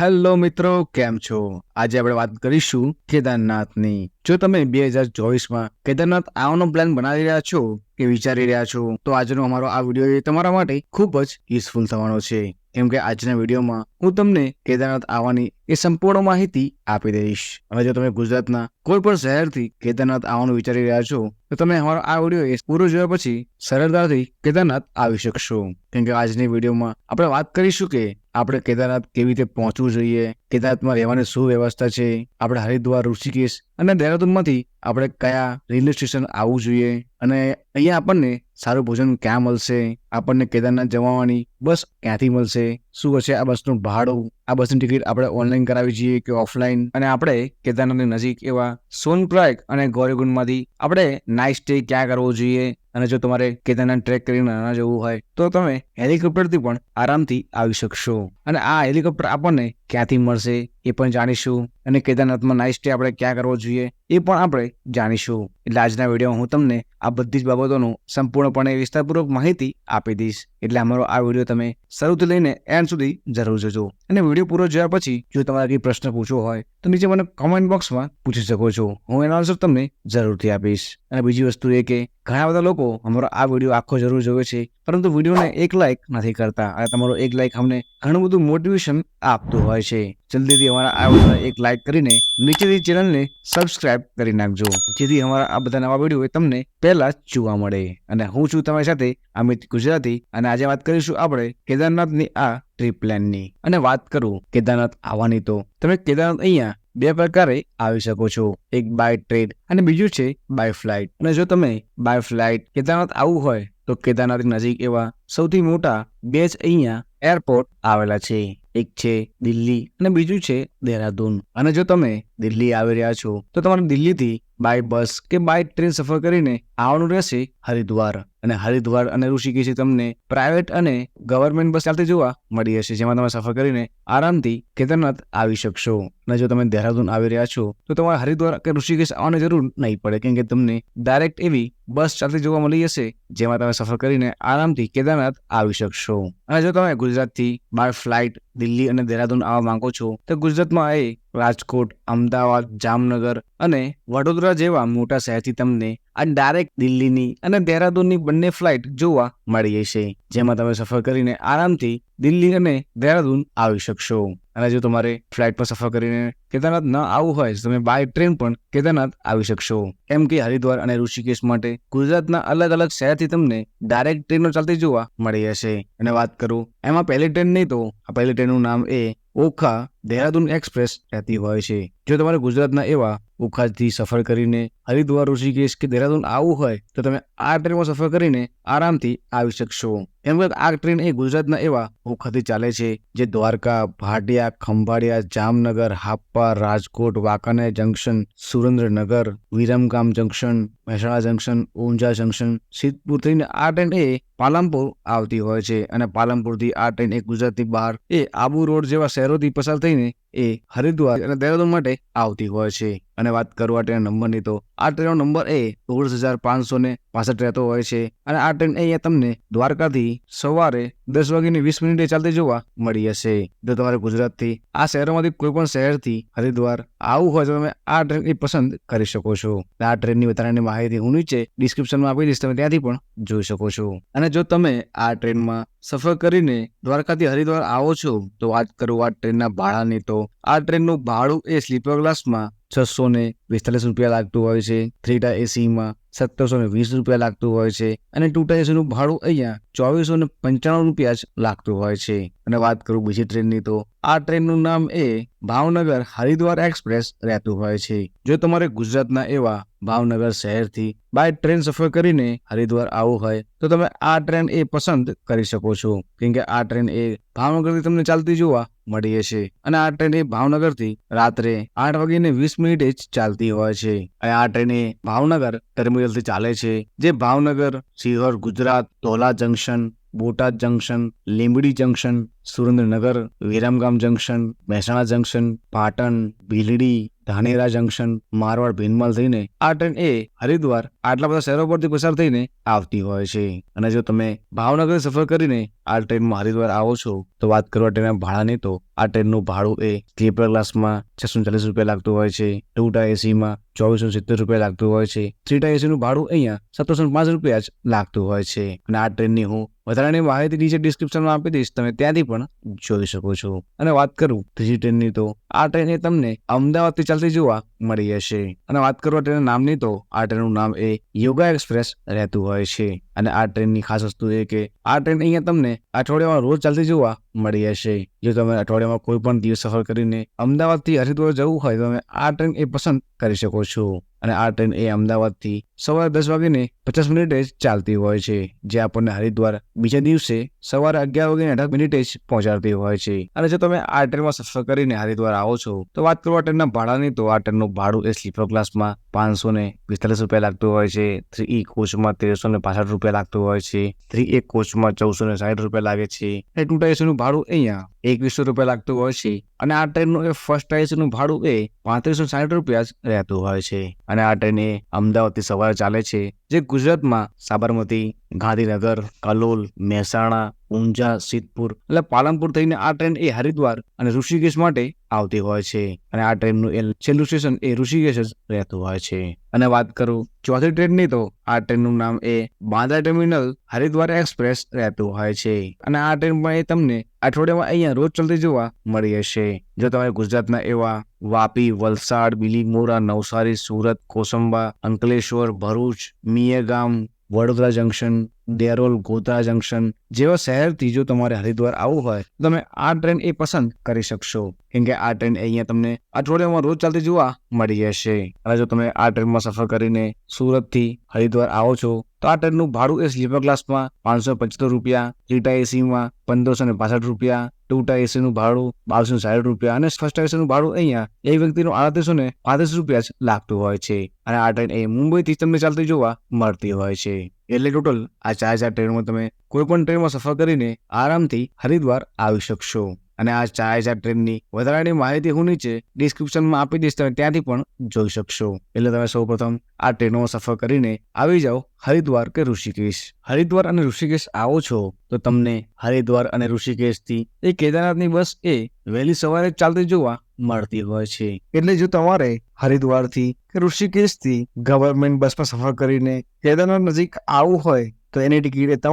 Hello મિત્રો, કેમ છો? આજે આપણે વાત કરીશું કેદારનાથની. જો તમે 2024માં કેદારનાથ આવવાનો પ્લાન બનાવી રહ્યા છો કે વિચારી રહ્યા છો, તો આજનો અમારો આ વિડીયો તમારા માટે ખૂબ જ યુઝફુલ થવાનો છે. કેમ કે આજના વિડીયોમાં હું તમને કેદારનાથ આવવાની એ સંપૂર્ણ માહિતી આપી દઈશ. અને જો તમે ગુજરાતના કોઈ પણ શહેરથી કેદારનાથ આવવાનું વિચારી રહ્યા છો, તો તમે અમારો આ વિડીયો પૂરો જોયા પછી સરળતાથી કેદારનાથ આવી શકશો. કેમ કે આજની વિડીયોમાં આપણે વાત કરીશું કે આપણે કેદારનાથ કેવી રીતે પહોંચવું જોઈએ, કેદારનાથમાં રહેવાની શું વ્યવસ્થા છે, આપણે હરિદ્વાર, ઋષિકેશ અને દહેરાદૂનમાંથી આપણે કયા રેલવે સ્ટેશન આવવું જોઈએ, અને અહીંયા આપણને સારું ભોજન ક્યાં મળશે, આપણને કેદારનાથ જવાની બસ ક્યાંથી મળશે, શું હશે આ બસનું ભાડું, આ બસની ટિકિટ આપણે ઓનલાઈન કરાવી જોઈએ કે ઓફલાઈન, અને આપણે કેદારનાથની નજીક એવા સોનપ્રયાગ અને ગૌરીકુંડમાંથી આપણે નાઇટ સ્ટે ક્યાં કરવો જોઈએ. અને જો તમારે કેદારનાથ ટ્રેક કરીને ન જવું હોય તો તમે હેલિકોપ્ટરથી પણ આરામથી આવી શકશો. અને આ હેલિકોપ્ટર આપણને ક્યાંથી મળશે એ પણ જાણીશું, અને કેદારનાથમાં નાઇટ સ્ટે આપણે ક્યાં કરવો જોઈએ એ પણ આપણે જાણીશું. એટલે આજના વિડીયોમાં હું તમને આ બધી જ બાબતોનું સંપૂર્ણપણે વિસ્તારપૂર્વક માહિતી આપી દઈશ. એટલે અમારો આ વિડીયો તમે શરૂથી લઈને એન્ડ સુધી જરૂર જોજો. અને વિડીયો પૂરો જોયા પછી જો તમારે કંઈ પ્રશ્ન પૂછવો હોય તો નીચે મને કોમેન્ટ બોક્સમાં પૂછી શકો છો. હું એનો આન્સર તમને જરૂરથી આપીશ. અને બીજી વસ્તુ એ કે ઘણા બધા લોકો અમારો આ વિડીયો આખો જરૂર જોવે છે, પરંતુ વિડીયોને એક લાઇક નથી કરતા. અને તમારો એક લાઇક અમને ઘણું બધું મોટિવેશન આપતું હોય છે. જલ્દીથી અમારા આ વિડીયોને એક લાઇક કરીને નીચેથી ચેનલને સબસ્ક્રાઇબ કરી નાખજો, જેથી અમારા આ બધા નવા વિડીયો તમને પહેલા જ જોવા મળે. અને હું છું તમારી સાથે અમિત ગુજરાતી, અને આજે વાત કરીશું આપણે કેદારનાથની આ ટ્રીપ પ્લાનની. અને વાત કરું કેદારનાથ આવવાની, તો તમે કેદારનાથ અહીંયા બે પ્રકારે આવી શકો છો, એક બાય ટ્રેન અને બીજું છે બાય ફ્લાઇટ. અને જો તમે બાય ફ્લાઇટ કેદારનાથ આવવું હોય તો કેદારનાથની નજીક એવા સૌથી મોટા બે જ અહીંયા એરપોર્ટ આવેલા છે, એક છે દિલ્હી અને બીજું છે દહેરાદૂન. અને જો તમે દિલ્હી આવી રહ્યા છો તો તમારે દિલ્હીથી બાય બસ કે બાય ટ્રેન સફર કરીને આવવાનું રહેશે હરિદ્વાર. અને હરિદ્વાર અને ઋષિકેશ તમને પ્રાઇવેટ અને ગવર્મેન્ટ બસ ચાલતી જોવા મળી હશે, જેમાં તમે સફર કરીને આરામથી કેદારનાથ આવી શકશો. અને જો તમે દહેરાદૂન આવી રહ્યા છો તો તમારે હરિદ્વાર કે ઋષિકેશ આવવાની જરૂર નહીં પડે, કેમ કે તમને ડાયરેક્ટ એવી બસ ચાલતી જોવા મળી હશે, જેમાં તમે સફર કરીને આરામથી કેદારનાથ આવી શકશો. અને જો તમે ગુજરાતથી બાય ફ્લાઇટ દિલ્હી અને દહેરાદૂન આવવા માંગો છો તો ગુજરાતમાં એ રાજકોટ, અમદાવાદ, જામનગર અને વડોદરા જેવા મોટા શહેરથી તમને આ ડાયરેક્ટ દિલ્હીની અને દહેરાદૂનની બંને ફ્લાઇટ જોવા મળી હશે, જેમાં તમે સફર કરીને આરામથી દિલ્હી અને દહેરાદૂન આવી શકશો. અને જો તમારે ફ્લાઇટમાં સફર કરીને કેદારનાથ ન આવવું હોય તો તમે બાય ટ્રેન પણ કેદારનાથ આવી શકશો, કેમ કે હરિદ્વાર અને ઋષિકેશ માટે ગુજરાતના અલગ અલગ શહેરથી તમને ડાયરેક્ટ ટ્રેનો ચાલતી જોવા મળી હશે. અને વાત કરું એમાં પહેલી ટ્રેન નહીં, તો આ પહેલી ટ્રેનનું નામ એ ઓખા દહેરાદૂન એક્સપ્રેસ રહેતી હોય છે. જો તમારે ગુજરાતના એવા ઓખાથી સફર કરીને હરિદ્વાર, ઋષિકેશ કે દહેરાદૂન આવવું હોય તો તમે આ ટ્રેનમાં સફર કરીને આરામથી આવી શકશો. એમ કે આ ટ્રેન એ ગુજરાતના એવા ઓખાથી ચાલે છે, જે Dwarka, Bhatia, Khambhalia, Jamnagar, Hapa, Rajkot, Wankaner junction, Surendranagar, Viramgam junction, Mehsana junction, Unjha junction, Siddhpur થઈને આ ટ્રેન એ પાલનપુર આવતી હોય છે. અને પાલનપુરથી આ ટ્રેન એ ગુજરાતની બહાર એ આબુ રોડ જેવા શહેરોથી પસાર થઈને એ હરિદ્વાર અને દહેરાદૂન માટે આવતી હોય છે. અને વાત કરું આ ટ્રેન નંબરની, તો આ ટ્રેનનો નંબર એ 16,565 રહેતો હોય છે. અને આ ટ્રેન અહીંયા તમને દ્વારકાથી સવારે 10:20 ચાલતી જોવા મળી હશે. જો તમારે ગુજરાતથી આ શહેરોમાંથી કોઈ પણ શહેરથી હરિદ્વાર આવવું હોય તો તમે આ ટ્રેન એ પસંદ કરી શકો છો. આ ટ્રેનની વધારાની માહિતી હું નીચે ડિસ્ક્રિપ્શનમાં આપી દઈશ, તમે ત્યાંથી પણ જોઈ શકો છો. અને જો તમે આ ટ્રેનમાં સફર કરીને દ્વારકાથી હરિદ્વાર આવો છો તો વાત કરું આ ટ્રેનના ભાડાની, તો આ ટ્રેનનું ભાડું એ સ્લીપર ક્લાસમાં 645 રૂપિયા લાગતું હોય છે, 3 એસીમાં 1720 રૂપિયા લાગતું હોય છે, અને 2 એસીનું ભાડું અહીંયા 2495 રૂપિયા જ લાગતું હોય છે. અને વાત કરું બીજી ટ્રેનની, તો આ ટ્રેનનું નામ એ ભાવનગર હરિદ્વાર એક્સપ્રેસ રહેતું હોય છે. જો તમારે ગુજરાતના એવા ભાવનગર શહેરથી બાય ટ્રેન સફર કરીને હરિદ્વાર આવવું હોય તો તમે આ ટ્રેન એ પસંદ કરી શકો છો, કેમ કે આ ટ્રેન એ ભાવનગરથી તમને ચાલતી જોવા મળી હશે. અને આ ટ્રેન એ ભાવનગરથી રાત્રે 8:20 જ ચાલતી હોય છે. અને આ ટ્રેન એ ભાવનગર ટર્મિનલથી ચાલે છે, જે Bhavnagar, Sihor Gujarat, Dhola junction, Botad junction, Limbdi junction, Surendranagar, Viramgam junction, Mehsana junction, Patan, Bhildi, Dhanera junction, Marwar Bhinmal થઈને આ ટ્રેન એ હરિદ્વાર આટલા બધા શહેરો પરથી પસાર થઈને આવતી હોય છે. અને જો તમે ભાવનગર સફર કરીને આ ટ્રેનમાં હરિદ્વાર આવો છો તો વાત કરવા ટ્રેનના ભાડાની, તો આ ટ્રેનનું ભાડું એ સ્લીપર ક્લાસમાં 640 રૂપિયા લાગતું હોય છે, 2 ટાયર એસીમાં 2470 રૂપિયા લાગતું હોય છે, 3 ટાયર એસીનું ભાડું અહીંયા 1705 રૂપિયા જ લાગતું હોય છે. અને આ ટ્રેનની હું વધારાની માહિતી નીચે ડિસ્ક્રિપ્શનમાં આપી દઈશ, તમે ત્યાંથી પણ જોઈ શકો છો. અને વાત કરું ત્રીજી ટ્રેનની, તો આ ટ્રેન એ તમને અમદાવાદથી ચાલતી જોવા મળી હશે. અને વાત કરવા ટ્રેનના નામની, તો આ ટ્રેનનું નામ એ યોગા એક્સપ્રેસ રહેતું હોય છે. અને આ ટ્રેનની ખાસ વસ્તુ એ કે આ ટ્રેન અહીંયા તમને અઠવાડિયામાં રોજ ચાલતી જોવા મળી હશે. જો તમે અઠવાડિયામાં કોઈ પણ દિવસ સફર કરીને અમદાવાદથી હરિદ્વાર જવું હોય તો તમે આ ટ્રેન એ પસંદ કરી શકો છો. અને આ ટ્રેન એ અમદાવાદથી સવારે 10:50 જ ચાલતી હોય છે, જે આપણને હરિદ્વાર બીજા દિવસે સવારે 11:18 જ પહોંચાડતી હોય છે. અને જો તમે આ ટ્રેનમાં સફર કરીને હરિદ્વાર આવો છો તો વાત કરવા ટ્રેનના ભાડાની, તો આ ટ્રેનનું ભાડું એ સ્લીપર ક્લાસમાં 545 રૂપિયા લાગતું હોય છે, 3E કોચમાં 1365 રૂપિયા લાગતું હોય છે, 3A કોચમાં 1460 રૂપિયા લાગે છે, અને 2 ટાયર એસીનું ભાડું અહીંયા 2100 રૂપિયા લાગતું હોય છે. અને આ ટ્રેનનું એ ફર્સ્ટ ટાયર એસીનું ભાડું એ 3560 રૂપિયા જ રહેતું હોય છે. અને આ ટ્રેન એ અમદાવાદથી સવારે ચાલે છે, જે ગુજરાતમાં સાબરમતી, ગાંધીનગર, કલોલ, મહેસાણા, ઊંઝા, સિદ્ધપુર એટલે પાલનપુર થઈને આ ટ્રેન એ હરિદ્વાર અને ઋષિકેશ માટે આવતી હોય છે. અને આ ટ્રેનનું એ છેલ્લું સ્ટેશન એ ઋષિકેશ જ રહેતું હોય છે. અને વાત કરું ચોથી ટ્રેનની, તો આ ટ્રેનનું નામ એ બાંદ્રા ટર્મિનલ હરિદ્વાર એક્સપ્રેસ રહેતું હોય છે. અને આ ટ્રેનમાં એ તમને અઠવાડિયામાં અહીંયા રોજ ચાલતી જોવા મળી હશે. જો તમે ગુજરાતના એવા વાપી, વલસાડ, બીલીમોરા, નવસારી, સુરત, કોસંબા, અંકલેશ્વર, ભરૂચ, મિયાગામ, વડોદરા જંકશન, દેરોલ, ગોધરા જંકશન જેવા શહેરથી જો તમારે હરિદ્વાર આવવું હોય તો તમે આ ટ્રેન એ પસંદ કરી શકશો, કેમ કે આ ટ્રેન અહીંયા તમને અઠવાડિયામાં રોજ ચાલતી જોવા મળી હશે. અને જો તમે આ ટ્રેનમાં સફર કરીને સુરતથી હરિદ્વાર આવો છો તો આ ટ્રેનનું ભાડું એ સ્લીપર ક્લાસમાં 575 રૂપિયા, 3 ટાયર એસીમાં 1562 રૂપિયા, 2 ટાયર એસીનું ભાડું 2260 રૂપિયા અને ફર્સ્ટ ટાયર એસીનું ભાડું અહીંયા એક વ્યક્તિનું 3835 રૂપિયા જ લાગતું હોય છે. અને આ ટ્રેન એ મુંબઈથી તમને ચાલતી જોવા મળતી હોય છે. એટલે ટોટલ આ 4 ટ્રેનમાં તમે કોઈ પણ ટ્રેનમાં સફર કરીને આરામથી હરિદ્વાર આવી શકશો. અને આ 4 ટ્રેનની વધારાની માહિતી હું નીચે ડિસ્ક્રિપ્શનમાં આપી દઈશ, તમે ત્યાંથી પણ જોઈ શકશો. એટલે તમે સૌપ્રથમ આ ટ્રેનમાં સફર કરીને આવી જાઓ હરિદ્વાર કે ઋષિકેશ. હરિદ્વાર અને ઋષિકેશ આવો છો તો તમને હરિદ્વાર અને ઋષિકેશથી એ કેદારનાથની બસ એ વહેલી સવારે ચાલતી જોવા મળતી હોય છે. એટલે જો તમારે હરિદ્વારથી કે ઋષિકેશથી ગવર્મેન્ટ બસમાં સફર કરીને કેદારનાથ નજીક આવવું હોય તો એની ટિકિટ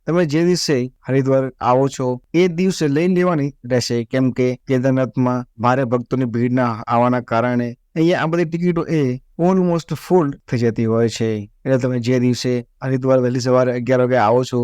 તમે જે દિવસે હરિદ્વાર આવો છો એ દિવસે લઈ લેવાની રહેશે, કેમ કે કેદારનાથમાં ભારે ભક્તોની ભીડના આવવાના કારણે અહીંયા આ બધી ટિકિટો એ ઓલમોસ્ટ ફૂલ થઈ જતી હોય છે. એટલે તમે જે દિવસે હરિદ્વાર વહેલી સવારે 11 વાગે આવો છો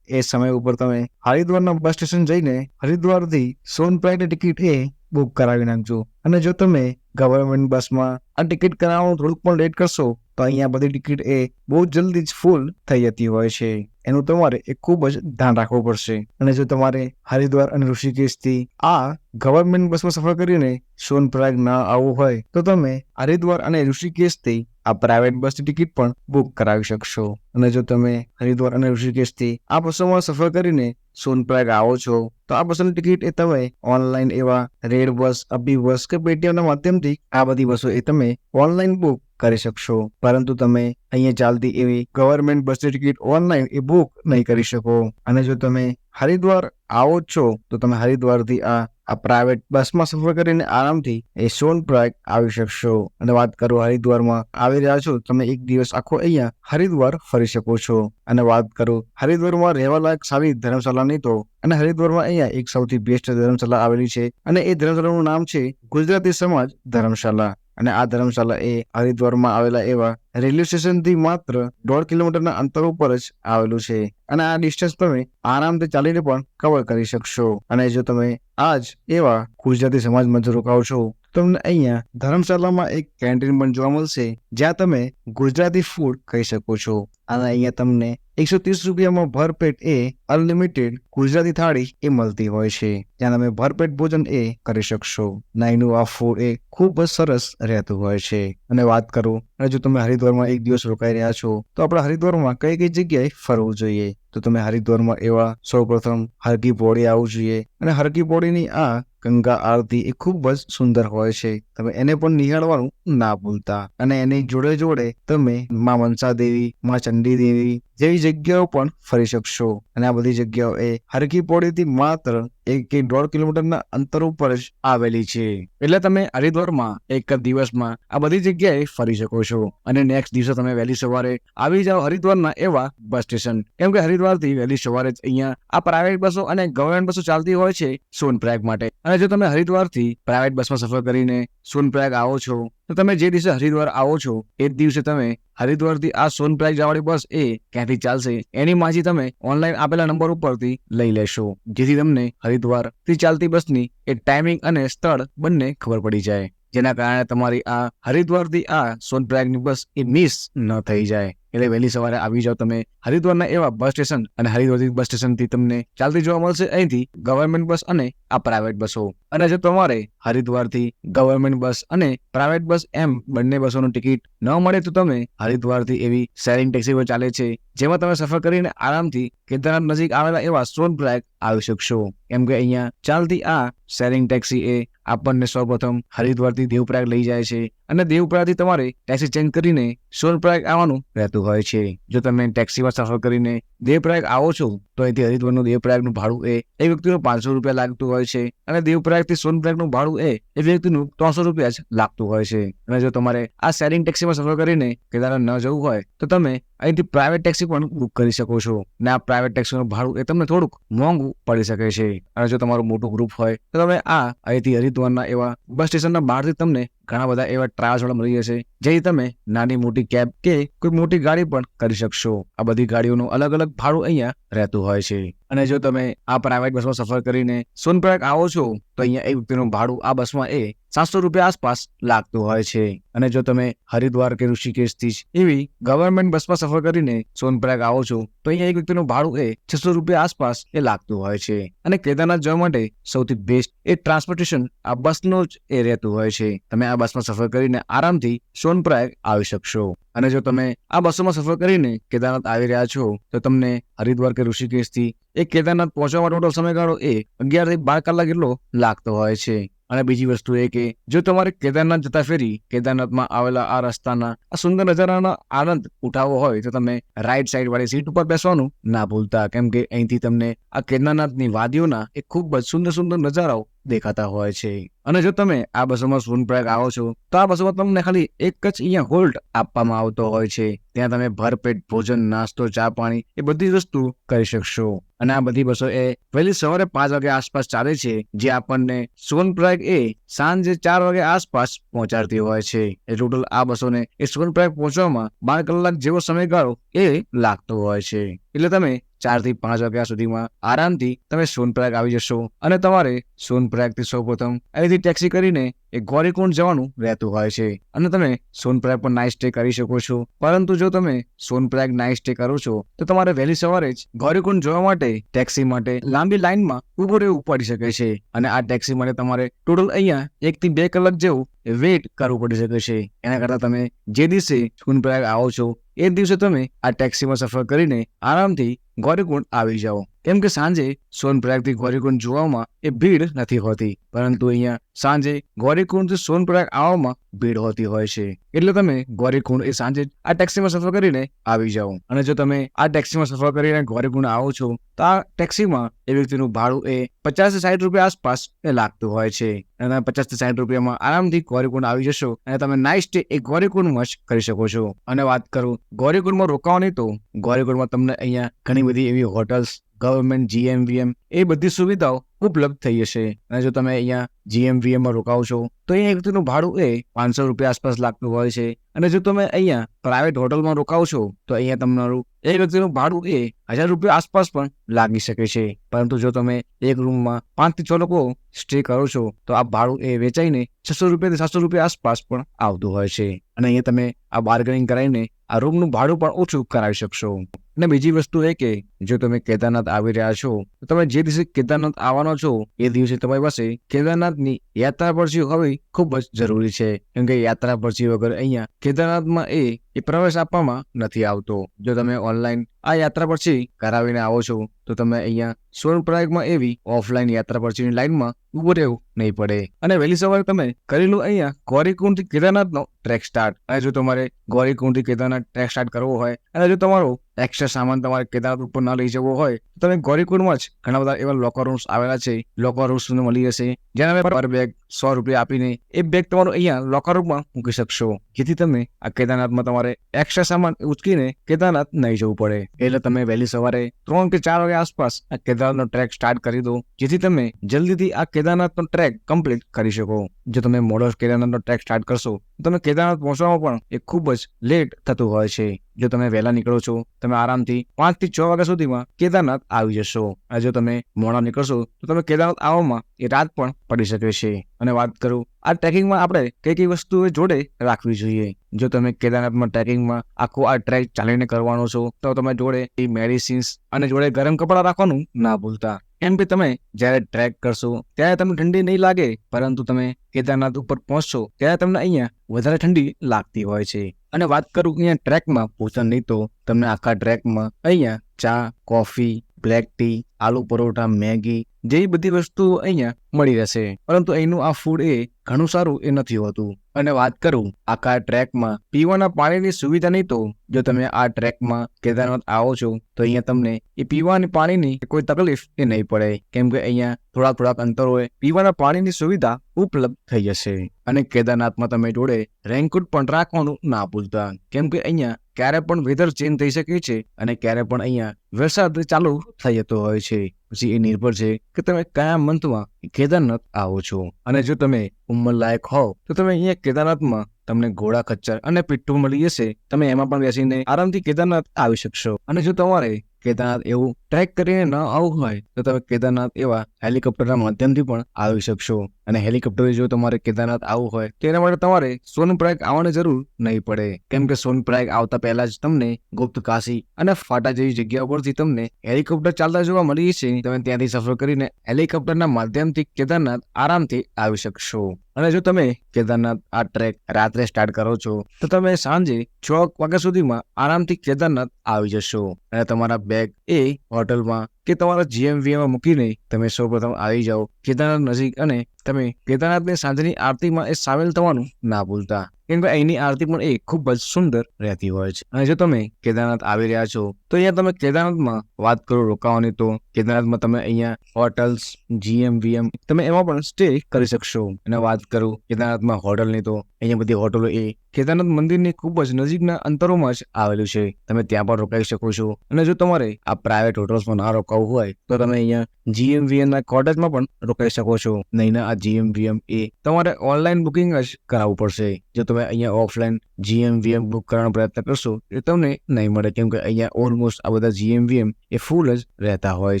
એ સમય ઉપર તમે હરિદ્વારના બસ સ્ટેશન જઈને હરિદ્વારથી સોનપ્રયાગની ટિકિટ એ બુક કરાવી નાખજો. અને જો તમે ગવર્મેન્ટ બસમાં આ ટિકિટ કરાવવાનું થોડુંક પણ લેટ કરશો તો અહીંયા બધી ટિકિટ એ બહુ જલ્દી જ ફૂલ થઈ જતી હોય છે. એનું તમારે એ ખૂબ જ ધ્યાન રાખવું પડશે. અને જો તમારે હરિદ્વાર અને ઋષિકેશથી આ ગવર્મેન્ટ બસમાં સફર કરીને સોનપ્રયાગ ના આવવું હોય તો તમે હરિદ્વાર અને ઋષિકેશથી આ પ્રાઇવેટ બસની ટિકિટ પણ બુક કરાવી શકશો. અને જો તમે હરિદ્વાર અને ઋષિકેશથી આ બસોમાં સફર કરીને સોનપ્રયાગ આવો છો તો આ બસની ટિકિટ એ તમે ઓનલાઈન એવા રેડ બસ, અભી બસ કે પેટીએમના માધ્યમથી આ બધી બસો એ તમે ઓનલાઈન બુક કરી શકશો. પરંતુ તમે અહીંયા ચાલતી એવી ગવર્મેન્ટ બસની ટિકિટ ઓનલાઈન એ બુક નહીં કરી શકો. અને જો તમે હરિદ્વાર આવો છો તો તમે હરિદ્વારથી આ પ્રાઇવેટ બસમાં સફર કરીને આરામથી એ સોનપ્રયાગ આવી શકશો. અને વાત કરું હરિદ્વારમાં આવી રહ્યા છો તમે એક દિવસ આખો અહીંયા હરિદ્વાર ફરી શકો છો. અને વાત કરું હરિદ્વારમાં રહેવા લાયક સારી ધર્મશાળાની, તો અને હરિદ્વારમાં અહીંયા એક સૌથી બેસ્ટ ધર્મશાળા આવેલી છે અને એ ધર્મશાળાનું નામ છે ગુજરાતી સમાજ ધર્મશાળા. અને આ ધર્મશાળા એ હરિદ્વારમાં આવેલા એવા રેલવે સ્ટેશનથી માત્ર 1.5 કિલોમીટરના અંતર ઉપર જ આવેલું છે. અને આ ડિસ્ટન્સ તમે આરામથી ચાલીને પણ કવર કરી શકશો. અને જો તમે આજ એવા ગુજરાતી સમાજમાં જો રોકાવ છો તમને અહીંયા ધર્મશાળામાં એક કેન્ટીન પણ જોવા મળશે, જ્યાં તમે ગુજરાતી ફૂડ ખાઈ શકો છો. અને અહીંયા તમને 130 રૂપિયામાં ભરપેટ એ અનલિમિટેડ ગુજરાતી થાળી એ મળતી હોય છે, ત્યાં તમે ભરપેટ ભોજન એ કરી શકશો. નાઈનું આ ફૂડ એ ખૂબ જ સરસ રહેતું હોય છે. અને વાત કરું અને જો તમે હરિદ્વારમાં એક દિવસ રોકાઈ રહ્યા છો તો આપણે હરિદ્વારમાં કઈ કઈ જગ્યાએ ફરવું જોઈએ, તો તમે હરિદ્વારમાં એવા સૌપ્રથમ હરકી પૌડી આવવું જોઈએ. અને હરકી પૌડીની આ ગંગા આરતી એ ખૂબ જ સુંદર હોય છે. તમે એને પણ નિહાળવાનું ના ભૂલતા. અને એની જોડે જોડે તમે મા મનસા દેવી, મા ચંડી દેવી જેવી જગ્યાઓ પણ ફરી શકશો. અને આ બધી જગ્યાઓ એ હરકી પૌડીથી માત્ર 1 કે 1.5 કિલોમીટરના અંતર ઉપર જ આવેલી છે. એટલે તમે હરિદ્વારમાં એક જ દિવસમાં આ બધી જગ્યાએ ફરી શકો છો. અને નેક્સ્ટ દિવસે તમે વહેલી સવારે આવી જાઓ હરિદ્વારના એવા બસ સ્ટેશન. કેમ કે હરિદ્વારથી વહેલી સવારે જ અહીંયા આ પ્રાઇવેટ બસો અને ગવર્મેન્ટ બસો ચાલતી હોય છે સોનપ્રયાગ માટે. અને જો તમે હરિદ્વારથી પ્રાઇવેટ બસમાં સફર કરીને સોનપ્રયાગ આવો છો તો તમે જે દિવસે હરિદ્વાર આવો છો એ જ દિવસે તમે હરિદ્વારથી આ સોનપ્રયાગ જવાળી બસ એ ક્યાંથી ચાલશે એની માહિતી તમે ઓનલાઈન આપેલા નંબર ઉપરથી લઈ લેશો, જેથી તમને હરિદ્વારથી ચાલતી બસની એ ટાઈમિંગ અને સ્થળ બંને ખબર પડી જાય, જેના કારણે તમારી આ હરિદ્વારથી આ સોનપ્રયાગની બસ એ મિસ ન થઈ જાય. એટલે વહેલી સવારે આવી જાઓ તમે હરિદ્વારના એવા બસ સ્ટેશન. અને હરિદ્વારથી બસ સ્ટેશનથી તમને ચાલતી જોવા મળશે અહીંથી ગવર્મેન્ટ બસ અને આ પ્રાઇવેટ બસો. અને જો તમારે હરિદ્વારથી ગવર્મેન્ટ બસ અને પ્રાઇવેટ બસ એમ બંને બસોનું ટિકિટ ન મળે તો તમે હરિદ્વારથી એવી શેરિંગ ટેક્સીઓ ચાલે છે જેમાં તમે સફર કરીને આરામથી કેદારનાથ નજીક આવેલા એવા સોનપ્રયાગ આવી શકશો. કેમ કે અહીંયા ચાલતી આ શેરિંગ ટેક્સી એ આપણને સૌપ્રથમ હરિદ્વારથી દેવપ્રયાગ લઈ જાય છે અને દેવપ્રયાગથી તમારે ટેક્સી ચેન્જ કરીને સોનપ્રયાગ આવવાનું રહેતું હોય છે. જો તમે ટેક્સીમાં સફર કરીને દેવપ્રયાગ આવો છો તો અહીંથી હરિદ્વારનું દેવપ્રયાગનું ભાડું એ વ્યક્તિનું 500 રૂપિયા લાગતું હોય છે અને દેવપ્રયાગથી સોનપ્રયાગનું ભાડું એ વ્યક્તિનું 300 રૂપિયા જ લાગતું હોય છે. અને જો તમારે આ શેરિંગ ટેક્સીમાં સફર કરીને કેદારનાથ ન જવું હોય તો તમે અહીંથી પ્રાઇવેટ ટેક્સી પણ બુક કરી શકો છો. અને આ પ્રાઇવેટ ટેક્સીનું ભાડું એ તમને થોડુંક મોંઘું પડી શકે છે. અને જો તમારું મોટું ગ્રુપ હોય તો તમે અહીંથી હરિદ્વારના એવા બસ સ્ટેશનના બહારથી તમને ઘણા બધા એવા ટ્રાવેલ્સ વાળા મળી જશે, જેથી તમે નાની મોટી કેબ કે કોઈ મોટી ગાડી પણ કરી શકશો. આ બધી ગાડીઓનું અલગ અલગ ભાડું અહીંયા રહેતું હોય છે. અને જો તમે આ પ્રાઇવેટ બસમાં સફર કરીને સોનપ્રયાગ આવો છો તો અહીંયા એક વ્યક્તિનું ભાડું આ બસમાં એ 700 રૂપિયા આસપાસ લાગતું હોય છે. અને જો તમે હરિદ્વાર કે ઋષિકેશથી એવી ગવર્મેન્ટ બસમાં સફર કરીને સોનપ્રયાગ આવો છો તો અહીંયા એક વ્યક્તિનું ભાડું એ 600 રૂપિયા આસપાસ એ લાગતું હોય છે. અને કેદારનાથ જવા માટે સૌથી બેસ્ટ એ ટ્રાન્સપોર્ટેશન આ બસનું જ એ રહેતું હોય છે. તમે આ બસમાં સફર કરીને આરામથી સોનપ્રયાગ આવી શકશો. અને જો તમે આ બસોમાં સફર કરીને કેદારનાથ આવી રહ્યા છો તો તમને હરિદ્વાર કે ઋષિકેશથી એ કેદારનાથ પહોંચવા માટે ટોટલ સમયગાળો એ 11 થી 12 કલાક એટલો લાગતો હોય છે. અને બીજી વસ્તુ એ કે જો તમારે કેદારનાથ જતા ફેરી કેદારનાથમાં આવેલા આ રસ્તાના આ સુંદર નજારાનો આનંદ ઉઠાવવો હોય તો તમે રાઈટ સાઈડ વાળી સીટ ઉપર બેસવાનું ના ભૂલતા. કેમ કે અહીંથી તમને આ કેદારનાથની વાદીઓના એ ખૂબ જ સુંદર સુંદર નજારાઓ દેખાતા હોય છે. અને જો તમે આ બસોમાં સોનપ્રયાગ આવો છો તો આ બસોમાં તમને ખાલી એક જ અહીંયા હોલ્ટ આપવામાં આવતો હોય છે. ત્યાં તમે ભરપેટ ભોજન, નાસ્તો, ચા, પાણી એ બધી વસ્તુ કરી શકશો. અને આ બધી બસો એ વહેલી સવારે 5 વાગે આસપાસ ચાલે છે, જે આપણને સોનપ્રયાગ એ સાંજે 4 વાગે આસપાસ પહોંચાડતી હોય છે. એ ટોટલ આ બસોને એ સોનપ્રયાગ પહોંચવામાં 12 કલાક જેવો સમયગાળો એ લાગતો હોય છે. એટલે તમે 4 થી 5 વાગ્યા સુધીમાં આરામથી તમે સોનપ્રયાગ આવી જશો. અને તમારે સોનપ્રયાગથી સૌપ્રથમ અહીંથી ટેક્સી કરીને એ ગૌરીકુંડ જવાનું રહેતું હોય છે. અને તમે સોનપ્રયાગ પર નાઇટ સ્ટે કરી શકો છો. પરંતુ જો તમે સોનપ્રયાગ નાઇટ સ્ટે કરો છો તો તમારે વહેલી સવારે જ ગૌરીકુંડ જવા માટે ટેક્સી માટે લાંબી લાઈનમાં ઉભું રહેવું પડી શકે છે. અને આ ટેક્સી માટે તમારે ટોટલ અહીંયા 1 થી 2 કલાક જેવું વેઇટ કરવું પડી શકે છે. એના કરતા તમે જે દિવસે સોનપ્રયાગ આવો છો એ દિવસે તમે આ ટેક્સીમાં સફર કરીને આરામથી ગૌરીકુંડ આવી જાઓ. કેમ કે સાંજે સોનપ્રયાગથી ગૌરીકુંડ જોવામાં એ ભીડ નથી હોતી, પરંતુ અહીંયા સાંજે ગૌરીકુંડથી સોનપ્રયાગ આવવામાં ભીડ હોતી હોય છે. એટલે તમે ગૌરીકુંડ એ સાંજે આ ટેક્સીમાં સફર કરીને આવી જાઓ. અને જો તમે આ ટેક્સીમાં સફર કરીને ગૌરીકુંડ આવો છો તો આ ટેક્સીમાં એ વ્યક્તિનું ભાડું એ 50 થી 60 રૂપિયા આસપાસ એ લાગતું હોય છે. અને 50 થી 60 રૂપિયામાં આરામથી ગૌરીકુંડ આવી જશો અને તમે નાઇટ સ્ટે એ ગૌરીકુંડમાં જ કરી શકો છો. અને વાત કરું ગૌરીકુંડમાં રોકાવાની તો ગૌરીકુંડમાં તમને અહીંયા ઘણી બધી એવી હોટલ્સ, ગવર્મેન્ટ GMVM એ બધી સુવિધાઓ ઉપલબ્ધ થઈ જશે. અને જો તમે અહીંયા GMVM માં રોકાવો છો તો અહીંયા એક વ્યક્તિનું ભાડું એ 500 રૂપિયા આસપાસ લાગતું હોય છે. અને જો તમે અહીંયા પ્રાઇવેટ હોટલમાં રોકાવો છો તો અહીંયા તમારું એક વ્યક્તિનું ભાડું એ 1000 રૂપિયા આસપાસ પણ લાગી શકે છે. પરંતુ જો તમે એક રૂમમાં 5 થી 6 લોકો સ્ટે કરો છો તો આ ભાડું એ વેચાઈને 600 રૂપિયાથી 700 રૂપિયા આસપાસ પણ આવતું હોય છે. અને અહીંયા તમે આ બાર્ગેનિંગ કરાવીને આ રૂમનું ભાડું પણ ઓછું કરાવી શકશો. અને બીજી વસ્તુ એ કે જો તમે કેદારનાથ આવી રહ્યા છો તો તમે જે દિવસે કેદારનાથ આવવાનો છો એ દિવસે તમારી પાસે કેદારનાથની યાત્રા પરચી હોવી ખૂબ જ જરૂરી છે, કેમ કે યાત્રા પરચી વગર અહીંયા કેદારનાથમાં એ પ્રવેશ આપવામાં નથી આવતો. જો તમે ઓનલાઈન આ યાત્રા પરચી કરાવીને આવો છો તો તમે અહીંયા સોનપ્રયાગમાં એવી ઓફલાઈન યાત્રા પરચીની લાઈનમાં ઉભું રહેવું નહીં પડે અને વહેલી સવારે તમે કરેલું અહીંયા ગૌરીકુંડથી કેદારનાથનો ટ્રેક સ્ટાર્ટ. અને જો તમારે ગૌરીકુંડથી કેદારનાથ ટ્રેક સ્ટાર્ટ કરવો હોય અને જો તમારો એક્સ્ટ્રા સામાન તમારે કેદારનાથ ઉપર ના લઈ જવો હોય તો તમે ગૌરીકુંડમાં જ ઘણા બધા એવા લોકર રૂમ્સ આવેલા છે. લોકર રૂમ્સ તમને મળી જશે જેના પર બેગ 100 રૂપિયા આપીને એ બેગ તમારું અહીંયા લોકર રૂમમાં મૂકી શકશો, જેથી તમે આ કેદારનાથમાં તમારે એક્સ્ટ્રા સામાન ઉચકીને કેદારનાથ નહીં જવું પડે. એટલે તમે વહેલી સવારે 3 કે 4 વાગ્યા આસપાસ આ કેદારનાથનો ટ્રેક સ્ટાર્ટ કરી દો, જેથી તમે જલ્દીથી આ કેદારનાથનો ટ્રેક કમ્પ્લીટ કરી શકો. જો તમે મોડો કેદારનાથનો ટ્રેક સ્ટાર્ટ કરશો તો તમે કેદારનાથ પહોંચવામાં પણ એ ખૂબ જ લેટ થતું હોય છે. જો તમે વહેલા નીકળો છો તમે આરામથી 5 થી 6 વાગ્યા સુધીમાં કેદારનાથ આવી જશો. અને જો તમે મોડા નીકળશો તો તમે કેદારનાથ આવવામાં એ રાત પણ પડી શકે છે. અને વાત કરું આ ટ્રેકિંગમાં આપણે કઈ કઈ વસ્તુઓ જોડે રાખવી જોઈએ. જો તમે કેદારનાથમાં ટ્રેકિંગમાં આખો આ ટ્રેક ચાલીને કરવાનો છો તો તમે જોડે મેડિસિન્સ અને જોડે ગરમ કપડાં રાખવાનું ના ભૂલતા, કેમ કે તમે જ્યારે ટ્રેક કરશો ત્યારે તમને ઠંડી નહીં લાગે, પરંતુ તમે કેદારનાથ ઉપર પહોંચશો ત્યારે તમને અહીંયા વધારે ઠંડી લાગતી હોય છે. અને વાત કરું અહીંયા ટ્રેકમાં પોષણની તો તમને આખા ટ્રેકમાં અહીંયા ચા, coffee, black tea, aloo paratha, Maggi જેવી બધી વસ્તુઓ અહીંયા મળી રહેશે, પરંતુ અહીંનું આ ફૂડ એ ઘણું સારું એ નથી હોતું. અને વાત કરું આખા ટ્રેકમાં પીવાના પાણીની સુવિધાની તો જો તમે આ ટ્રેકમાં કેદારનાથ આવો છો તો અહીંયા તમને એ પીવાની પાણીની કોઈ તકલીફ એ નહીં પડે, કેમ કે અહીંયા થોડાક અંતરોએ પીવાના પાણીની સુવિધા ઉપલબ્ધ થઈ જશે. અને કેદારનાથમાં તમે જોડે રેનકોટ પણ રાખવાનું ના ભૂલતા, કેમ કે અહીંયા ક્યારે પણ વેધર ચેન્જ થઈ શકે છે અને ક્યારે પણ અહીંયા વરસાદ ચાલુ થઈ જતો હોય છે. પછી એ નિર્ભર છે કે તમે કયા મંથમાં કેદારનાથ આવો છો. અને જો તમે ઉંમર લાયક હોવ તો તમે અહીંયા કેદારનાથમાં તમને ઘોડા ખચ્ચર અને પીઠું મળી જશે, તમે એમાં પણ બેસીને આરામથી કેદારનાથ આવી શકશો. અને જો તમારે કેદારનાથ એવું ટ્રેક કરીને ન આવવું હોય તો તમે કેદારનાથ એવા હેલિકોપ્ટરના માધ્યમથી પણ આવી શકશો. અને હેલિકોપ્ટરે જો તમારે કેદારનાથ આવવું હોય તો એના માટે તમારે સોનપ્રયાગ આવવાની જરૂર નહીં પડે, કેમ કે સોનપ્રયાગ આવતા પહેલા જ તમને ગુપ્ત કાશી અને ફાટા જેવી જગ્યા પરથી તમને હેલિકોપ્ટર ચાલતા જોવા મળી છે. તમે ત્યાંથી સફર કરીને હેલિકોપ્ટરના માધ્યમથી કેદારનાથ આરામથી આવી શકશો. અને જો તમે કેદારનાથ આ ટ્રેક રાત્રે સ્ટાર્ટ કરો છો તો તમે સાંજે 6 વાગ્યા સુધીમાં આરામથી કેદારનાથ આવી જશો. અને તમારા બેગ એ હોટલમાં કે તમારા GMVમાં મૂકીને તમે સૌપ્રથમ આવી જાઓ કેદારનાથ નજીક અને તમે કેદારનાથની સાંજની આરતીમાં એ સામેલ થવાનું ના ભૂલતા, કેમ કે અહીંની આરતી પણ એ ખૂબ જ સુંદર રહેતી હોય છે. અને જો તમે કેદારનાથ આવી રહ્યા છો તો અહીંયા તમે કેદારનાથમાં વાત કરો રોકાવાની તો કેદારનાથમાં તમે અહીંયા હોટલ્સ, GMVM તમે એમાં પણ સ્ટે કરી શકશો. અને વાત કરું કેદારનાથમાં હોટલની તો અહીંયા બધી હોટલો એ કેદારનાથ મંદિરની ખૂબ જ નજીકના અંતરોમાં જ આવેલું છે, તમે ત્યાં પણ રોકાઈ શકો છો. અને જો તમારે આ પ્રાઇવેટ હોટલ્સમાં ના રોકાવું હોય તો તમે અહીંયા GMVMના કોટેજમાં પણ રોકાઈ શકો છો. નહીં આ GMVM એ તમારે ઓનલાઈન બુકિંગ જ કરાવવું પડશે. જો તમે અહીંયા ઓફલાઈન GMVM બુક કરવાનો પ્રયત્ન કરશો એ તમને નહીં મળે, કેમ કે અહીંયા ઓલમોસ્ટ આ બધા GMVM એ ફૂલ જ રહેતા હોય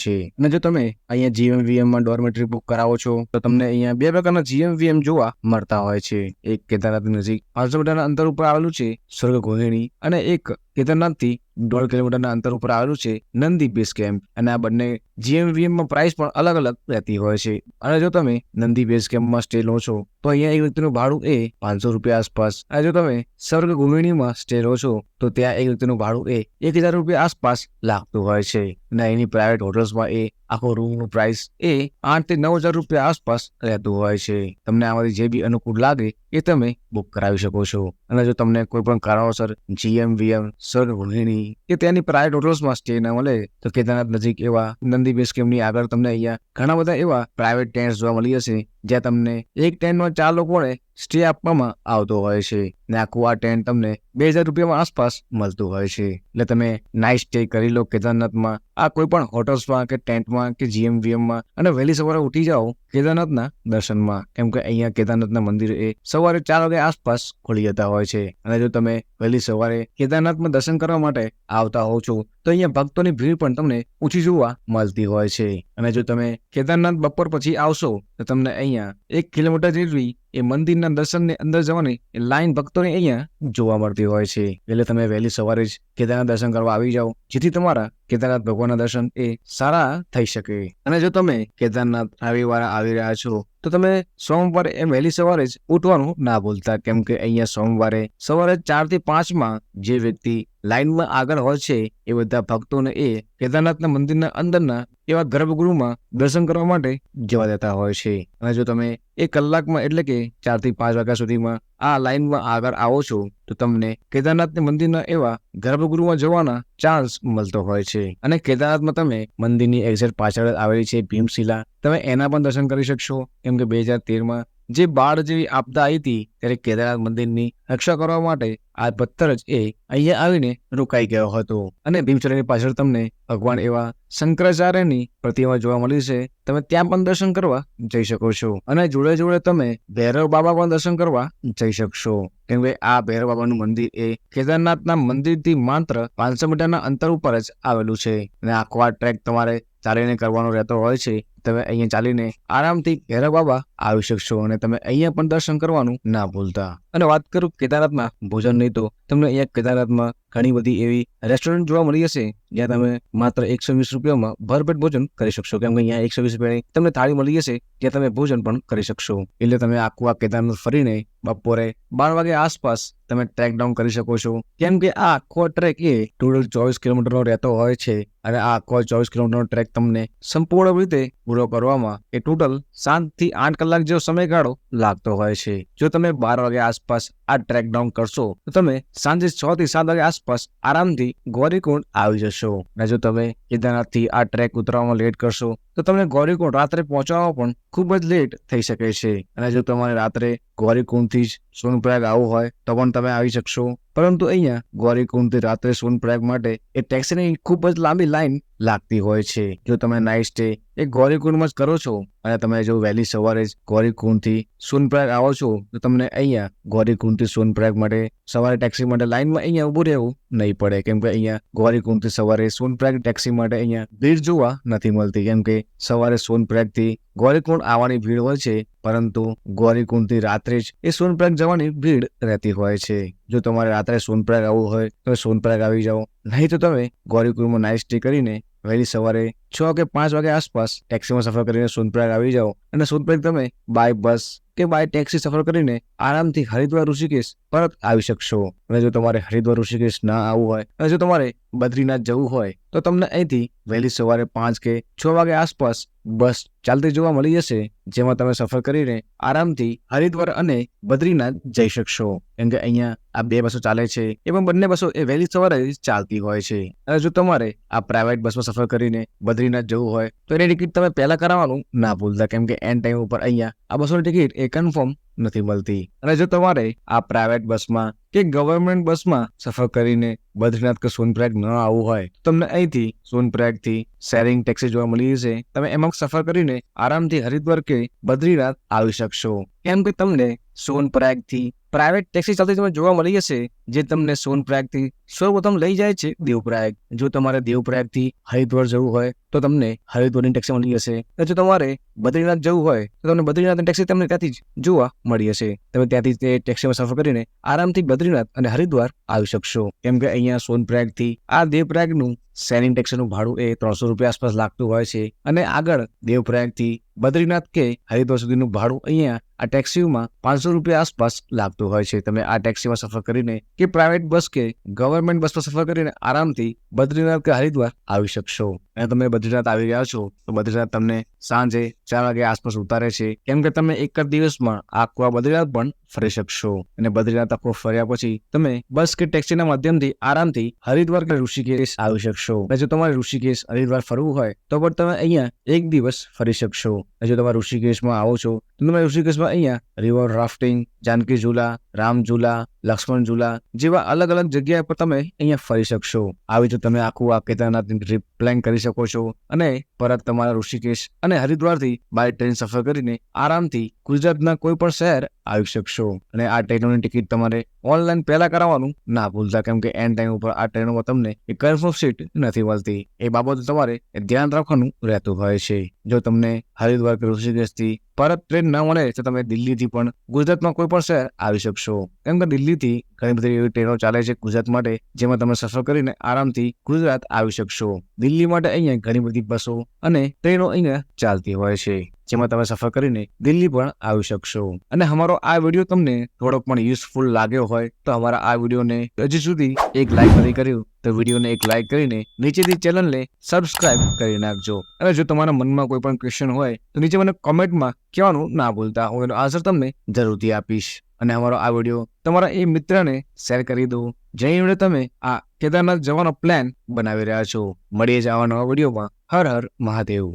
છે. અને જો તમે અહીંયા GMVMમાં ડોર્મેટરી બુક કરાવો છો તો તમને અહીંયા 2 પ્રકારના GMVM જોવા મળતા હોય છે. એક કેદારનાથ નજીક 500 મીટરના અંતર ઉપર આવેલું છે સ્વર્ગ ગૃહિણી, અને એક કેદારનાથથી 1.5 કિલોમીટરના અંતર ઉપર આવેલું છે નંદી બેઝ કેમ્પ. અને આ બંને GMVMમાં પ્રાઇસ પણ અલગ અલગ રહેતી હોય છે. અને જો તમે નંદી બેઝ કેમ્પમાં સ્ટે લો છો તો અહીંયા એક વ્યક્તિનું ભાડું એ 500 રૂપિયા આસપાસ. અને જો તમે સ્વર્ગ ગૃહિણીમાં સ્ટે લો છો તો ત્યાં એક વ્યક્તિનું ભાડું એ 1000 રૂપિયા આસપાસ લાગતું હોય છે. અને અહીંની પ્રાઇવેટ હોટલ્સમાં એ આખો રૂમનું પ્રાઇસ એ 8 થી 9000 રૂપિયા આસપાસ રહેતું હોય છે. તમને આમાંથી જે બી અનુકૂળ લાગે એ તમે બુક કરાવી શકો છો. અને જો તમને કોઈ પણ કારણોસર GMVM, સ્વર્ગ ગૃહિણી કે ત્યાંની પ્રાઇવેટ હોટલ્સમાં સ્ટે ન મળે તો કેદારનાથ નજીક એવા નંદી બેઝ કેમ્પની આગળ તમને અહીંયા ઘણા બધા એવા પ્રાઇવેટ ટેન્ટ્સ જોવા મળી જશે, જ્યાં તમને એક ટેન્ટમાં 4 લોકોને સ્ટે આપવામાં આવતો હોય છે. ને આખું આ ટેન્ટ તમને 2000 રૂપિયામાં આસપાસ મળતું હોય છે. એટલે તમે નાઇટ સ્ટે કરી લો કેદારનાથમાં આ કોઈ પણ હોટલ્સમાં કે ટેન્ટમાં કે GMVMમાં, અને વહેલી સવારે ઉઠી જાઓ કેદારનાથના દર્શનમાં, કેમ કે અહીંયા કેદારનાથના મંદિર એ સવારે 4 વાગ્યા આસપાસ ખુલી જતા હોય છે. અને જો તમે વહેલી સવારે કેદારનાથમાં દર્શન કરવા માટે આવતા હોવ છો તો અહીંયા ભક્તોની ભીડ પણ તમને ઓછી જોવા મળતી હોય છે. અને જો તમે કેદારનાથ બપોર પછી આવશો તો તમને અહીંયા 1 કિલોમીટર જેટલી એ મંદિરના દર્શનની અંદર જવાની એ લાઈન ભક્તોની અહીંયા જોવા મળતી હોય છે. એટલે તમે વહેલી સવારે જ કેદારનાથ દર્શન કરવા આવી જાઓ, જેથી તમારા કેદારનાથ ભગવાનના દર્શન એ સારા થઈ શકે. અને જો તમે કેદારનાથ રવિવારે આવી રહ્યા છો તો તમે સોમવારે એમ વહેલી સવારે જ ઉઠવાનું ના ભૂલતા, કેમ કે અહીંયા સોમવારે સવારે 4 થી 5 જે વ્યક્તિ લાઈનમાં આગળ હોય છે એ બધા ભક્તોને એ કેદારનાથના મંદિરના અંદરના એવા ગર્ભગૃહમાં દર્શન કરવા માટે જવા દેતા હોય છે. અને જો તમે 1 કલાકમાં એટલે કે 4 થી 5 વાગ્યા સુધીમાં આ લાઈનમાં આગળ આવો છો તો તમને કેદારનાથના મંદિરના એવા ગર્ભગૃહમાં જવાના ચાન્સ મળતો હોય છે. અને કેદારનાથમાં તમે મંદિરની એક્ઝેક્ટ પાછળ આવેલી છે ભીમશિલા, તમે એના પણ દર્શન કરી શકશો. કેમ કે 2013માં જે બાઢ જેવી આપદા આવી હતી ત્યારે કેદારનાથ મંદિરની રક્ષા કરવા માટે આ પથ્થર જ એ અહીંયા આવીને રોકાઈ ગયો હતો. અને ભીમશિલાની પાછળ તમને ભગવાન એવા શંકરાચાર્યની પ્રતિમા જોવા મળી છે, તમે ત્યાં પણ દર્શન કરવા જઈ શકો છો. અને જોડે જોડે તમે ભૈરવ બાબા પણ દર્શન કરવા જઈ શકશો. કેમ કે આ ભૈરવ બાબાનું મંદિર એ કેદારનાથના મંદિરથી માત્ર 500 મીટરના અંતર ઉપર જ આવેલું છે. અને આખો આ ટ્રેક તમારે ચાલીને કરવાનો રહેતો હોય છે. તમે અહીંયા ચાલીને આરામથી ભૈરવ બાબા આવી શકશો અને તમે અહીંયા પણ દર્શન કરવાનું ના ભૂલતા. અને વાત કરું કેદારનાથના ભોજનની તો તમને અહીંયા કેદારનાથમાં ઘણી બધી એવી રેસ્ટોરન્ટ જોવા મળી હશે જ્યાં તમે માત્ર 120 રૂપિયામાં ભરપેટ ભોજન કરી શકશો. કેમ કે અહીંયા 120 રૂપિયાની તમને થાળી મળી જશે જ્યાં તમે ભોજન પણ કરી શકશો. એટલે તમે આખું આ કેદારનાથ ફરીને બપોરે 12 વાગ્યા આસપાસ તમે ટ્રેક ડાઉન કરી શકો છો. કેમ કે આ આખો ટ્રેક એ ટોટલ 24 કિલોમીટરનો રહેતો હોય છે. અને આ આખો 24 કિલોમીટરનો ટ્રેક તમને સંપૂર્ણ રીતે પૂરો કરવામાં એ ટોટલ 7 થી 8 કલાક જેવો સમયગાળો લાગતો હોય છે. જો તમે 12 વાગ્યા આસપાસ આ ટ્રેક ડાઉન કરશો તો તમે સાંજે 6 થી 7 વાગ્યા આસપાસ આરામથી ગૌરીકુંડ આવી જશો. અને જો તમે કેદારનાથથી આ ટ્રેક ઉતરવામાં લેટ કરશો તો તમને ગૌરીકુંડ રાત્રે પહોંચવામાં પણ ખૂબ જ લેટ થઈ શકે છે. અને જો તમારે રાત્રે ગૌરીકુંડથી જ સોનપ્રયાગ આવવું હોય તો પણ તમે આવી શકશો. પરંતુ અહીંયા ગૌરીકુંડથી રાત્રે સોનપ્રયાગ માટે એ ટેક્સીની ખૂબ જ લાંબી લાઈન લાગતી હોય છે. જો તમે નાઇટ સ્ટે એ ગૌરીકુંડમાં જ કરો છો અને તમે જો વહેલી સવારે જ ગૌરીકુંડથી સોનપ્રયાગ આવો છો તો તમને અહીંયા ગૌરીકુંડથી સોનપ્રયાગ માટે સવારે ટેક્સી માટે લાઈનમાં અહીંયા ઊભું રહેવું નહીં પડે. કેમ કે અહીંયા ગૌરીકુંડથી સવારે સોનપ્રયાગ ટેક્સી માટે અહીંયા ભીડ જોવા નથી મળતી. કેમ કે સવારે સોનપ્રયાગથી ગૌરીકુંડ આવવાની ભીડ હોય છે, પરંતુ ગૌરીકુંડથી રાત્રે જ એ સોનપ્રયાગ જવાની ભીડ રહેતી હોય છે. જો તમારે રાત્રે સોનપ્રયાગ આવવું હોય તો સોનપ્રયાગ આવી જાઓ, નહીં તો તમે ગૌરીકુંડમાં નાઇટ સ્ટે કરીને વહેલી સવારે 6 કે 5 વાગ્યા આસપાસ ટેક્સીમાં સફર કરીને સોનપ્રયાગ આવી જાઓ. અને સોનપ્રયાગ તમે બાય બસ કે બાય ટેક્સી સફર કરીને આરામથી હરિદ્વાર ઋષિકેશ પરત આવી શકશો. અને જો તમારે હરિદ્વાર ઋષિકેશ ના આવવું હોય અને જો તમારે બદ્રીનાથ જવું હોય તો તમને અહીંથી વહેલી સવારે 5 કે 6 વાગ્યા આસપાસ બસ ચાલતી જોવા મળી જશે, જેમાં તમે સફર કરીને આરામથી હરિદ્વાર અને બદ્રીનાથ જઈ શકશો. કેમ કે અહીંયા આ 2 બસો ચાલે છે, એ પણ બંને બસો એ વહેલી સવારે ચાલતી હોય છે. અને જો તમારે આ પ્રાઇવેટ બસમાં સફર કરીને બદ્રીનાથ જવું હોય તો એની ટિકિટ તમે પહેલા કરાવવાનું ના ભૂલતા. કેમ કે એન્ડ ટાઈમ ઉપર અહીંયા આ બસોની ટિકિટ એ કન્ફર્મ નથી મળતી. અને જો તમારે આ પ્રાઇવેટ બસમાં કે ગવર્મેન્ટ બસમાં સફર કરીને બદ્રીનાથ કે સોનપ્રયાગ ન આવવું હોય તો તમને અહીંથી સોનપ્રયાગથી શેરિંગ ટેક્સી જોવા મળી જશે. તમે એમાં સફર કરીને આરામથી હરિદ્વાર કે બદ્રીનાથ આવી શકશો. કેમ કે તમને સોનપ્રયાગથી પ્રાઇવેટ ટેક્સી ચાલતી તમે જોવા મળી જશે, જે તમને સોનપ્રયાગથી સૌપ્રથમ લઈ જાય છે દેવપ્રયાગ. જો તમારે દેવપ્રયાગથી હરિદ્વાર જવું હોય તો તમને હરિદ્વારની ટેક્સી મળી જશે. અને જો તમારે બદ્રીનાથ જવું હોય તો તમને બદ્રીનાથની ટેક્સી તમને ત્યાંથી જ જોવા મળી જશે. તમે ત્યાંથી તે ટેક્સીમાં સફર કરીને આરામથી બદ્રીનાથ અને હરિદ્વાર આવી શકશો. કેમ કે અહીંયા સોનપ્રયાગથી આ દેવપ્રયાગનું શેરિંગ ટેક્સીનું ભાડું એ 300 રૂપિયા આસપાસ લાગતું હોય છે. અને આગળ દેવપ્રયાગથી બદ્રીનાથ કે હરિદ્વાર સુધીનું ભાડું અહીંયા આ ટેક્સીમાં 500 રૂપિયા આસપાસ લાગતું હોય છે. તમે આ ટેક્સીમાં સફર કરીને કે પ્રાઇવેટ બસ કે ગવર્મેન્ટ બસમાં સફર કરીને આરામથી બદ્રીનાથ કે હરિદ્વાર આવી શકશો. અને તમે બદ્રીનાથ આવી રહ્યા છો તો બદ્રીનાથ તમને સાંજે 4 વાગ્યા આસપાસ ઉતારે છે. કેમ કે તમે એક જ દિવસમાં આખું બદ્રીનાથ પણ ફરી શકશો. અને બદ્રીનાથ આખો ફર્યા પછી તમે બસ કે ટેક્સીના માધ્યમથી આરામથી હરિદ્વાર કે ઋષિકેશ આવી શકશો. અને જો તમારે ઋષિકેશ હરિદ્વાર ફરવું હોય તો પણ તમે અહીંયા એક દિવસ ફરી શકશો. જો તમે ઋષિકેશમાં આવો છો તો તમે ઋષિકેશમાં અહીંયા રિવર રાફ્ટિંગ જાનકી ઝૂલા, રામ ઝૂલા, લક્ષ્મણ ઝૂલા જેવા અલગ અલગ જગ્યા પર તમે અહીંયા ફરી શકશો. આવી તો તમે આખું આ કેદારનાથની ટ્રીપ પ્લાન કરી શકો છો અને પરત તમારા ઋષિકેશ અને હરિદ્વારથી બાય ટ્રેન સફર કરીને આરામથી ગુજરાતના કોઈ પણ શહેર આવી શકશો. અને આ ટ્રેનોની ટિકિટ તમારે ઓનલાઈન પહેલા કરાવવાનું ના ભૂલતા, કેમ કે એન્ડ ટાઈમ ઉપર આ ટ્રેનોમાં તમને એક કન્ફર્મ સીટ નથી મળતી. એ બાબતે તમારે ધ્યાન રાખવાનું રહેતું હોય છે. જો તમને હરિદ્વાર કે ઋષિકેશથી પરત ટ્રેન ન મળે તો તમે દિલ્હીથી પણ ગુજરાતમાં કોઈ પણ શહેર આવી શકશો, કેમ કે દિલ્હીથી ઘણી બધી એવી ટ્રેનો ચાલે છે ગુજરાત માટે, જેમાં તમે સફર કરીને આરામથી ગુજરાત આવી શકશો. દિલ્હી માટે અહીંયા ઘણી બધી બસો અને ટ્રેનો અહીંયા ચાલતી હોય છે, જેમાં તમે સફર કરીને દિલ્હી પણ આવી શકશો. અને અમારો આ વિડીયો તમને થોડોક પણ યુઝફુલ લાગ્યો હોય તો અમારા આ વિડીયોને હજી સુધી એક લાઈક નથી કર્યું તો વિડીયોને એક લાઈક કરીને નીચેથી ચેનલને સબસ્ક્રાઇબ કરી નાખજો. અને જો તમારા મનમાં કોઈ પણ ક્વેશ્ચન હોય તો નીચે મને કોમેન્ટમાં કહેવાનું ના ભૂલતા, હું એનો આન્સર તમને જરૂરથી આપીશ. અને અમારો આ વિડીયો તમારા એ મિત્રને શેર કરી દો જેની જોડે તમે આ કેદારનાથ જવાનો પ્લાન બનાવી રહ્યા છો. મળીએ જ આવા નવા વિડીયોમાં. હર હર મહાદેવ.